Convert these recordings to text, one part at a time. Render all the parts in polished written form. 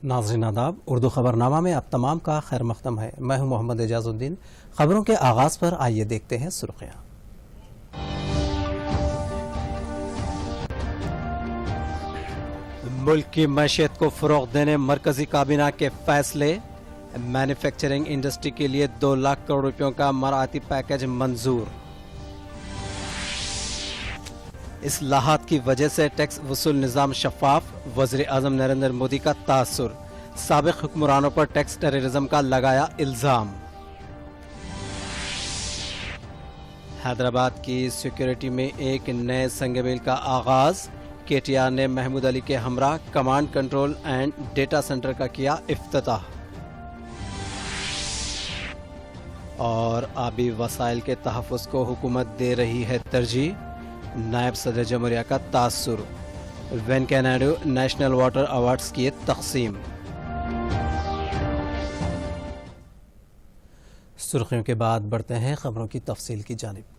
ناظرین آداب، اردو خبرنامہ میں اب تمام کا خیر مقدم ہے۔ میں ہوں محمد اعجاز الدین۔ خبروں کے آغاز پر آئیے دیکھتے ہیں سرخیاں۔ ملک کی معیشت کو فروغ دینے مرکزی کابینہ کے فیصلے، مینوفیکچرنگ انڈسٹری کے لیے 2 لاکھ کروڑ روپیوں کا مراعاتی پیکج منظور۔ اصلاحات کی وجہ سے ٹیکس وصول نظام شفاف، وزیر اعظم نریندر مودی کا تاثر، سابق حکمرانوں پر ٹیکس ٹیررزم کا لگایا الزام۔ حیدرآباد کی سیکیورٹی میں ایک نئے سنگ میل کا آغاز، کے ٹی آر نے محمود علی کے ہمراہ command control and data centre کا کیا افتتاح۔ اور آبی وسائل کے تحفظ کو حکومت دے رہی ہے ترجیح، نائب صدر جمہوریہ کا تاثر، Venkaiah Naidu national water awards کی تقسیم۔ سرخیوں کے بعد بڑھتے ہیں خبروں کی تفصیل کی جانب۔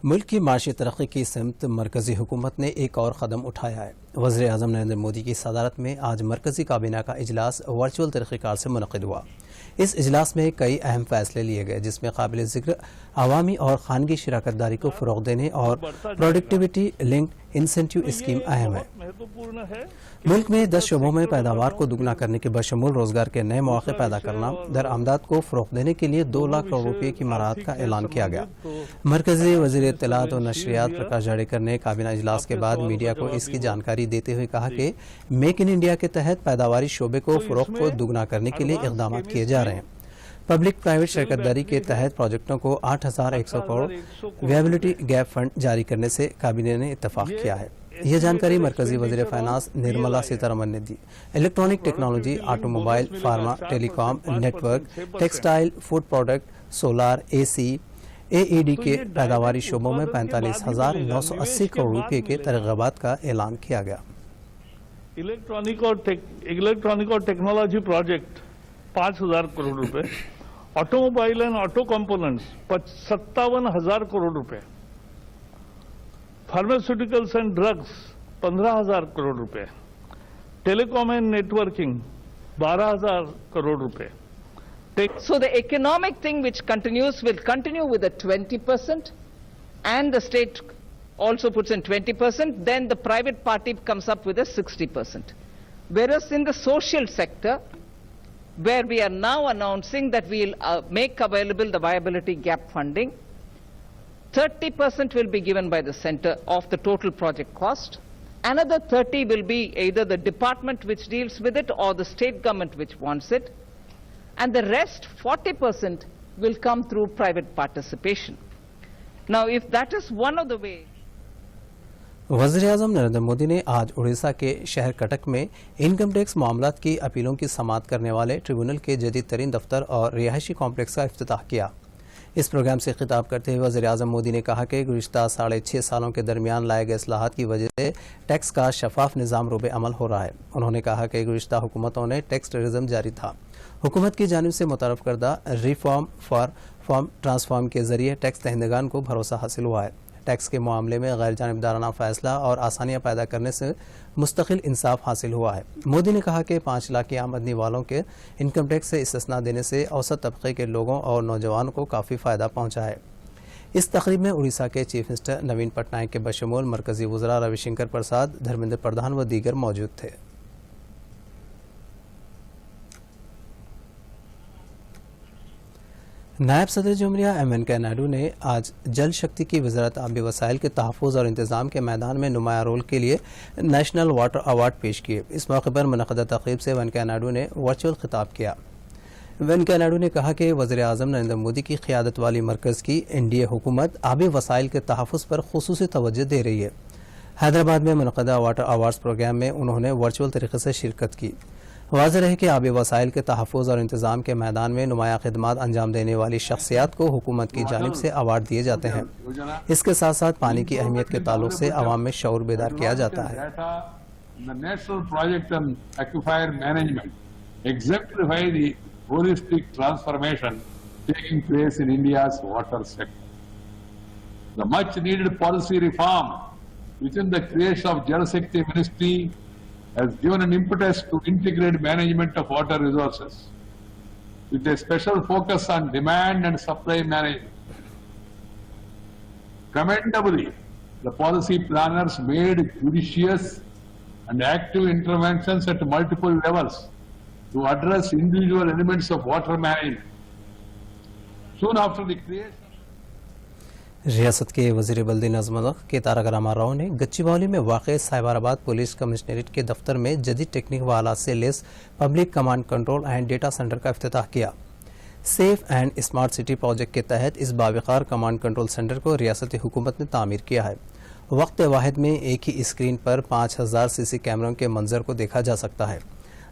ملک کی معاشی ترقی کی سمت مرکزی حکومت نے ایک اور قدم اٹھایا ہے۔ وزیر اعظم نریندر مودی کی صدارت میں آج مرکزی کابینہ کا اجلاس ورچوئل طریقہ کار سے منعقد ہوا۔ اس اجلاس میں کئی اہم فیصلے لیے گئے، جس میں قابل ذکر عوامی اور خانگی شراکت داری کو فروغ دینے اور پروڈکٹیوٹی لنک انسینٹیو اسکیم اہم ہے۔ ملک میں 10 شعبوں میں پیداوار کو دگنا کرنے کے بشمول روزگار کے نئے مواقع پیدا کرنا، درآمدات کو فروغ دینے کے لیے 2 لاکھ کروڑ روپے کی مراعات کا اعلان کیا گیا۔ مرکزی وزیر اطلاعات و نشریات پرکاش جاوڈیکر نے کابینہ اجلاس کے بعد میڈیا کو اس کی جانکاری دیتے ہوئے کہا کہ میک ان انڈیا کے تحت پیداواری شعبے کو فروغ کو دگنا کرنے کے لیے اقدامات کیے جا رہے ہیں۔ پبلک پرائیویٹ شراکت داری کے تحت پروجیکٹوں کو 8100 کروڑ ویبلٹی گیپ فنڈ جاری کرنے سے کابینہ نے اتفاق کیا ہے۔ یہ جانکاری مرکزی وزیر فائنانس نرملا سیتارمن نے دی۔ Electronic technology, automobile, pharma, telecom, network, textile, food product, solar, A C, A E D کے پیداواری شعبوں میں 45,980 کروڑ روپے کے ترغیبات کا اعلان کیا گیا۔ الیکٹرانک اور ٹیکنالوجی پروجیکٹ 5,000 کروڑ روپے، auto mobile and auto components 57,000 crore روپے، فارماسیوٹیکلس اینڈ ڈرگس 15,000 کروڑ روپے، ٹیلی کام اینڈ نیٹ ورکنگ 12,000 کروڑ روپے۔ So the economic thing which will continue with a 20%, and the state also puts in 20%, then the private party comes up with a 60%. Whereas in the social sector, where we are now announcing that we will make available the viability gap funding, 30% will be given by the center of the total project cost. Another 30 will be either the department which deals with it or the state government which wants it. And the rest, 40%, will come through private participation. Now, if that is one of the ways... وزیر اعظم نریندر مودی نے آج اڑیسہ کے شہر کٹک میں income tax معاملات کی اپیلوں کی سماعت کرنے والے ٹریبونل کے جدید ترین دفتر اور رہائشی کمپلیکس کا افتتاح کیا۔ اس پروگرام سے خطاب کرتے ہوئے وزیر اعظم مودی نے کہا کہ گزشتہ 6.5 سالوں کے درمیان لائے گئے اصلاحات کی وجہ سے ٹیکس کا شفاف نظام روب عمل ہو رہا ہے۔ انہوں نے کہا کہ گزشتہ حکومتوں نے ٹیکس ٹیررزم جاری تھا۔ حکومت کی جانب سے متعارف کردہ ریفارم فار فارم ٹرانسفارم کے ذریعے ٹیکس دہندگان کو بھروسہ حاصل ہوا ہے۔ ٹیکس کے معاملے میں غیر جانبدارانہ فیصلہ اور آسانیاں پیدا کرنے سے مستقل انصاف حاصل ہوا ہے۔ مودی نے کہا کہ 5 لاکھ کی آمدنی والوں کے انکم ٹیکس سے استثناء دینے سے اوسط طبقے کے لوگوں اور نوجوانوں کو کافی فائدہ پہنچا ہے۔ اس تقریب میں اڑیسہ کے چیف منسٹر نوین پٹنائک کے بشمول مرکزی وزراء روی شنکر پرساد، دھرمیندر پردھان و دیگر موجود تھے۔ نائب صدر جمہوریہ وینکیا نائیڈو نے آج جل شکتی کی وزارت آبی وسائل کے تحفظ اور انتظام کے میدان میں نمایاں رول کے لیے نیشنل واٹر ایوارڈ پیش کیے۔ اس موقع پر منعقدہ تقریب سے وینکیا نائیڈو نے ورچوئل خطاب کیا۔ وینکیا نائیڈو نے کہا کہ وزیر اعظم نریندر مودی کی قیادت والی مرکز کی NDA حکومت آبی وسائل کے تحفظ پر خصوصی توجہ دے رہی ہے۔ حیدرآباد میں منعقدہ واٹر ایوارڈز پروگرام میں انہوں نے ورچوئل طریقے سے شرکت کی۔ واضح ہے کہ آبی وسائل کے تحفظ اور انتظام کے میدان میں نمایاں خدمات انجام دینے والی شخصیات کو حکومت کی جانب سے ایوارڈ دیے جاتے ہیں۔ اس کے ساتھ ساتھ پانی کی اہمیت کے تعلق سے عوام میں شعور بیدار کیا جاتا ہے۔ National project and aquifer management exemplify the holistic transformation taking place in India's water sector. The much needed policy reform within the creation of Jal Shakti Ministry has given an impetus to integrate management of water resources with a special focus on demand and supply management. Commendably, the policy planners made judicious and active interventions at multiple levels to address individual elements of water management. Soon after the creation, रियासत के वज़ीर बल्दी नज़्म के तारक रामाराव ने गच्चीबौली में वाक़ Cyberabad police commissionerate के दफ्तर में जदीद टेक्निक व आलात से less public command control and data centre का इफ्तिताह किया। Safe and smart city project के तहत इस बावकार कमांड कंट्रोल सेंटर को रियासती हुकूमत ने तामीर किया है। वक्त वाहिद में एक ही स्क्रीन पर 5000 सीसी कैमरों के मंजर को देखा जा सकता है।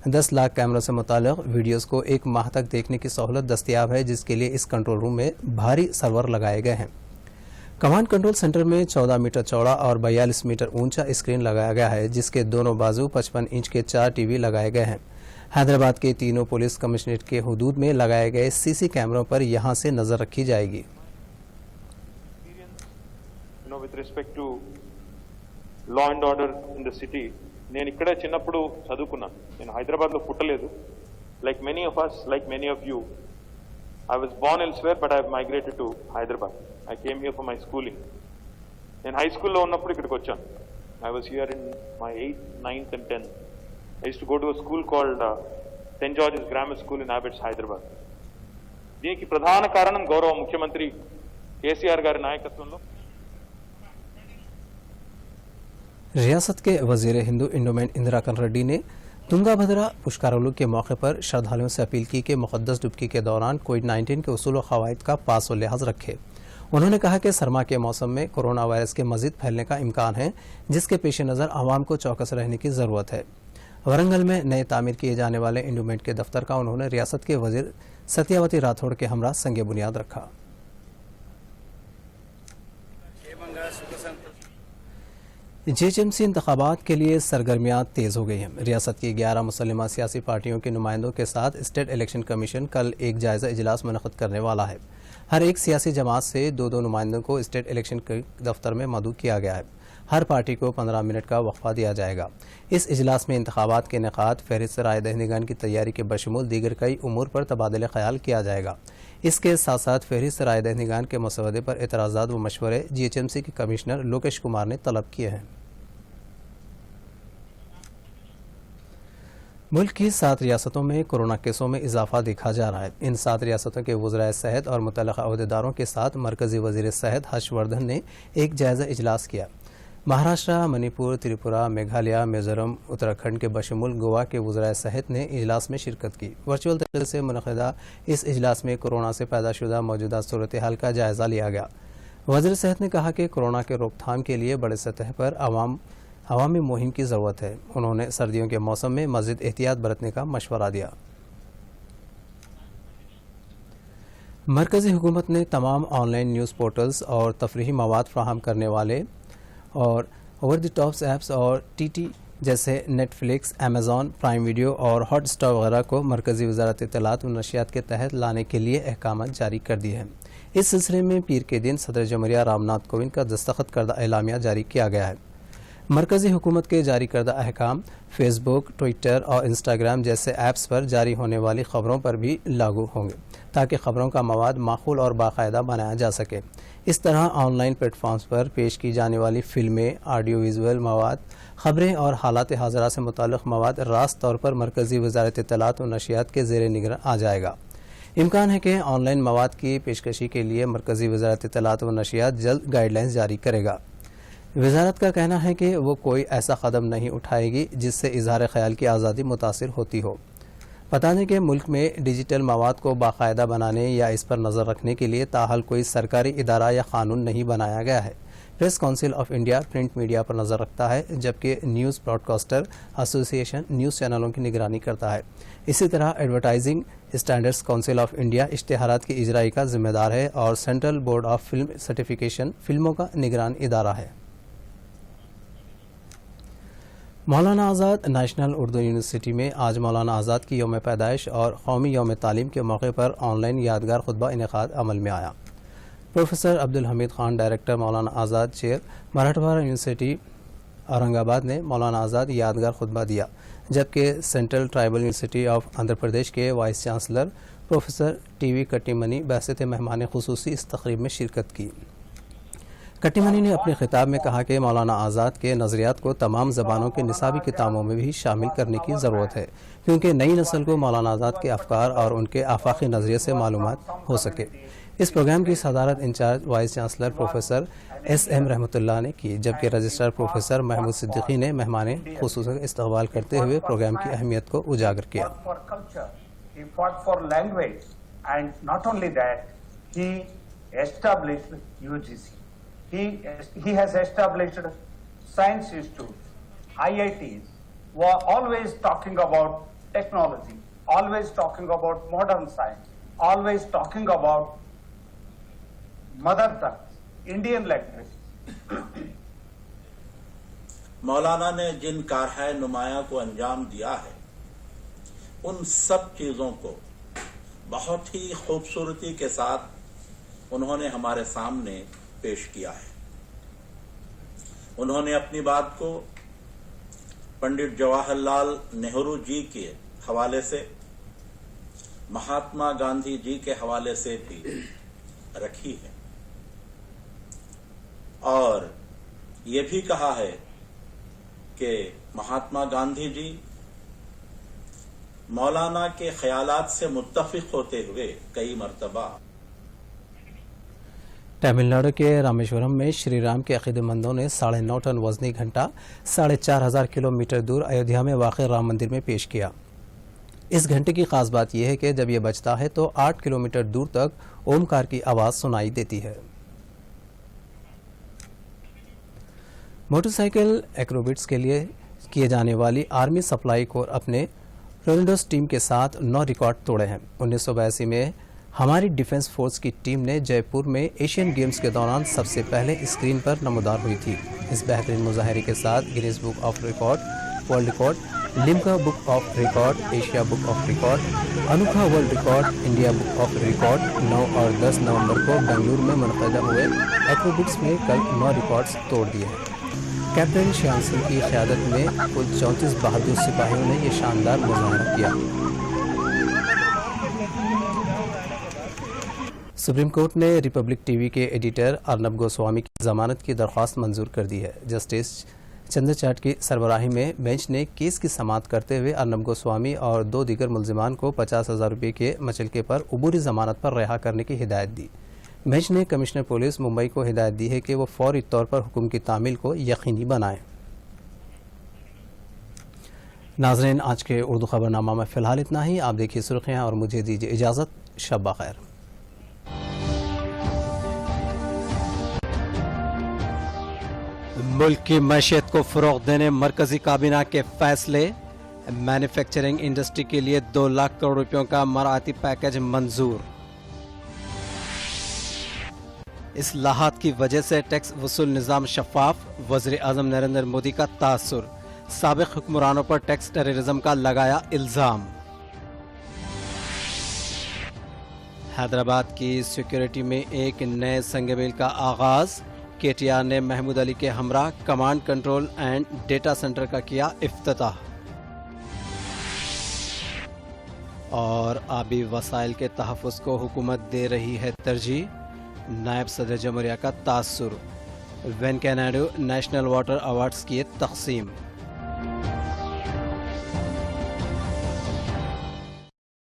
10 लाख कैमरों से मुताल्लिक़ वीडियोज़ को एक माह तक देखने की सहूलत दस्तियाब है, जिसके लिए इस कंट्रोल रूम में भारी सर्वर लगाए गए हैं। कमांड कंट्रोल सेंटर में 14 मीटर चौड़ा और 42 मीटर ऊंचा स्क्रीन लगाया गया है, जिसके दोनों बाजू 55 इंच के 4 टीवी लगाए गए हैं। हैदराबाद के तीनों पुलिस कमिश्नरेट के हुदूद में लगाए गए सीसी कैमरों पर यहां से नजर रखी जाएगी। With respect to law and order in the city, నేను ఇక్కడే చిన్నప్పుడు చదువుకున్నాను. నేను హైదరాబాద్లో పుట్టలేదు. Like many of us, like many of you, I was born elsewhere, but I have migrated to Hyderabad. I came here for my schooling. నేను high స్కూల్లో ఉన్నప్పుడు ఇక్కడికి వచ్చాను. I was here in my 8th, 9th and 10th. I used to go to a school called St. George's Grammar School in Abbots, Hyderabad. దీనికి ప్రధాన కారణం గౌరవ ముఖ్యమంత్రి కేసీఆర్ గారి నాయకత్వంలో रियासत के वजीर हिंदू इंडोमेंट इंदिरा करण रेड्डी ने तुंगाभद्रा पुष्करालू के मौके पर श्रद्धालुओं से अपील की कि मुक़द्दस डुबकी के दौरान कोविड-19 के उसूल व क़वाइद का पास व लिहाज रखे। उन्होंने कहा कि सरमा के मौसम में कोरोना वायरस के मज़ीद फैलने का इम्कान है, जिसके पेश नज़र आवाम को चौकस रहने की ज़रूरत है। वरंगल में नए तामीर किए जाने वाले इंडोमेंट के दफ्तर का उन्होंने रियासत के वजीर सत्यावती राठौड़ के हमरा संग बुनियाद रखा। JHMC इंतखाबात के लिए सरगर्मियाँ तेज़ हो गई हैं। रियासत की 11 मुसल्लिमा सियासी पार्टियों के नुमाइंदों के साथ स्टेट इलेक्शन कमीशन कल एक जायज़ा इजलास मुनक़्क़िद करने वाला है। हर एक सियासी जमात से 2-2 नुमाइंदों को स्टेट इलेक्शन के दफ्तर में मदऊ किया गया है। हर पार्टी को 15 मिनट का वक्फा दिया जाएगा। इस इजलास में इंतखाबात के इनेकाद, फहरिस्त राय दहिंदगान की तैयारी के बशमूल दीगर कई उमूर पर तबादला ख्याल किया जाएगा। इसके साथ साथ फहरिस्त राय दहिंदगान के मसवदे पर एतराज़ात व मशवरे JHMC के कमिश्नर लोकेश कुमार ने तलब किए हैं। मुल्क की 7 रियासतों में कोरोना केसों में इजाफा देखा जा रहा है। इन 7 रियासतों के वज़राए सेहत और मुतल्लिक़ा अहदेदारों के साथ मरकज़ी वज़ीर सेहत हर्षवर्धन ने एक जायज़ा इजलास किया। महाराष्ट्र, मणिपुर, त्रिपुरा, मेघालय, मिज़ोरम, उत्तराखंड के बशमूल गोवा के वज़राए सेहत ने इजलास में शिरकत की। वर्चुअल तरीके से मुनक़िदा इस इजलास में कोरोना से पैदा शुदा मौजूदा सूरत हाल का जायज़ा लिया गया। वज़ीर सेहत ने कहा कि कोरोना के रोकथाम के लिए बड़े सतह पर अवामी मुहिम की ज़रूरत है। उन्होंने सर्दियों के मौसम में मज़ीद एहतियात बरतने का मशवरा दिया। मरकज़ी हुकूमत ने तमाम ऑनलाइन न्यूज़ पोर्टल्स और तफरीही मवाद फ्राहम करने वाले और ओवर द टॉप्स ऐप्स और TT जैसे नेटफ्लिक्स, अमेज़ॉन प्राइम वीडियो और हॉट स्टार वगैरह को मरकज़ी वज़ारत इत्तलात व नशियात के तहत लाने के लिए अहकाम जारी कर दिए हैं। इस सिलसिले में पीर के दिन सदर जमहूरिया रामनाथ कोविंद का दस्तखत करदा एलामिया जारी किया गया है। मरकज़ी हुकूमत के जारी करदा अहकाम फेसबुक, ट्विटर और इंस्टाग्राम जैसे ऐप्स पर जारी होने वाली ख़बरों पर भी लागू होंगे, ताकि ख़बरों का मवाद माक़ूल और बाकायदा बनाया जा सके। इस तरह ऑनलाइन प्लेटफॉर्म्स पर पेश की जाने वाली फ़िल्में, ऑडियो विजुअल मवाद, ख़बरें और हालात हाज़िरा से मुताल्लिक़ मवाद रास्त तौर पर मरकज़ी वज़ारत इत्तलात व नशियात के ज़ेर निगरान आ जाएगा। इम्कान है कि ऑनलाइन मवाद की पेशकशी के लिए मरकज़ी वज़ारत इत्तलात व नशियात जल्द गाइडलाइंस जारी करेगा। वज़ारत का कहना है कि वो कोई ऐसा कदम नहीं उठाएगी जिससे इज़हार ख़याल की आज़ादी मुतासिर होती हो। बता दें कि मुल्क में डिजिटल मवाद को बाकायदा बनाने या इस पर नज़र रखने के लिए ताहाल कोई सरकारी इदारा या क़ानून नहीं बनाया गया है। Press council of India print media पर नज़र रखता है, जबकि न्यूज़ ब्रॉडकास्टर एसोसिएशन न्यूज़ चैनलों की निगरानी करता है। इसी तरह advertising standards council of India इश्तिहारात की इजराई का जिम्मेदार है और central board of film certification फिल्मों का निगरान इदारा है। मौलाना आज़ाद नेशनल उर्दू यूनिवर्सिटी में आज मौलाना आज़ाद की यौम पैदाइश और कौमी यौम तालीम के मौके पर ऑनलाइन यादगार खुतबा इनेकाद अमल में आया। Professor Abdul Hamid Khan director Maulana Azad chair Marathwada university Aurangabad ने मौलाना आज़ाद यादगार खुतबा दिया, जबकि central tribal university of Andhra Pradesh के vice chancellor professor T V Kattimani बैसत मेहमान खुसूसी इस तकरीब में शिरकत की। कट्टीमनी ने अपने खिताब में कहा कि मौलाना आज़ाद के नज़रियात को तमाम ज़बानों के निसाबी किताबों में भी शामिल करने की ज़रूरत है, क्योंकि नई नस्ल को मौलाना आज़ाद के अफकार और उनके आफाकी नज़रिए से मालूमात हो सके। इस प्रोग्राम की सदारत in charge vice chancellor professor SM Rahmatullah ने की, जबकि रजिस्ट्रार प्रोफेसर महमूद सिद्दीकी ने मेहमान खुसूसी का इस्तकबाल करते हुए प्रोग्राम की अहमियत को उजागर किया। He fought for language, and not only that, he established UGC. He has established science institutes, IITs, who are always talking about technology, always talking about modern science, always talking about mother tongue, Indian language. मौलाना ने जिन कारहाय नुमाया को अंजाम दिया है, उन सब चीजों को बहुत ही खूबसूरती के साथ उन्होंने हमारे सामने पेश किया है। उन्होंने अपनी बात को पंडित जवाहरलाल नेहरू जी के हवाले से, महात्मा गांधी जी के हवाले से भी रखी है, और ये भी कहा है कि महात्मा गांधी जी मौलाना के ख्यालात से मुत्तफिक होते हुए कई मरतबा। तमिलनाडु के रामेश्वरम में श्री राम के अकीदतमंदों ने 9.5 टन वजनी घंटा 4,500 किलोमीटर दूर अयोध्या में वाक़ राम मंदिर में पेश किया। इस घंटे की खास बात यह है कि जब यह बजता है तो 8 किलोमीटर दूर तक ओमकार की आवाज़ सुनाई देती है। मोटरसाइकिल एक्रोबिट्स के लिए किए जाने वाली आर्मी सप्लाई कोर अपने रोनाल्डोस टीम के साथ 9 रिकॉर्ड तोड़े हैं। 1982 में हमारी डिफेंस फोर्स की टीम ने जयपुर में एशियन गेम्स के दौरान सबसे पहले स्क्रीन पर नमूदार हुई थी। इस बेहतरीन मुजाहरे के साथ Guinness book of record, world record, Limca book of record, Asia book of record, Anokha world record, India book of record 9 और 10 नवंबर को बेंगलुरु में मुनक़िद हुए एक्रोबिट्स में कल 9 रिकॉर्ड्स तोड़ दिए हैं। कैप्टन श्याम सिंह की क़यादत में कुल 34 बहादुर सिपाहियों ने ये शानदार मुजाहरा किया। सुप्रीम कोर्ट ने रिपब्लिक टीवी के एडिटर अर्नब गोस्वामी की जमानत की दरख्वास्त मंजूर कर दी है। जस्टिस चंद्रचूड़ की सरबराही में बेंच ने केस की समाअत करते हुए अर्नब गोस्वामी और 2 दीगर मुल्जिमान को 50,000 रुपये के मचलके पर उबूरी जमानत पर रिहा करने की हिदायत दी। बेंच ने कमिश्नर पुलिस मुंबई को हिदायत दी है कि वो फौरी तौर पर हुक्म की तामील को यकीनी बनाएं। नाज़रीन, आज के उर्दू खबरनामा में फ़िलहाल इतना ही। आप देखिए सुर्खियाँ और मुझे दीजिए इजाज़त। शब बख़ैर। मुल्क की मैशियत को फ़रोग़ देने मरकज़ी काबीना के फ़ैसले। मैन्युफैक्चरिंग इंडस्ट्री के लिए 2 लाख करोड़ रुपयों का मराठी पैकेज मंजूर। इस्लाहात की वजह से टैक्स वसूल निज़ाम शफ़ाफ। वज़ीर आज़म नरेंद्र मोदी का तासुर। साबिक़ हुक्मरानों पर टैक्स टेररिज्म का लगाया इल्ज़ाम। हैदराबाद की सिक्योरिटी में एक नए संगमेल का आगाज़। KTR ने महमूद अली के हमरा command control and data centre का किया इफ्तिताह। और आबी वसाइल के तहफ़्फ़ुज़ को हुकूमत दे रही है तरजीह। नायब सदर जमहूरिया का तासुर। Venkaiah Naidu national water awards किए तक़सीम।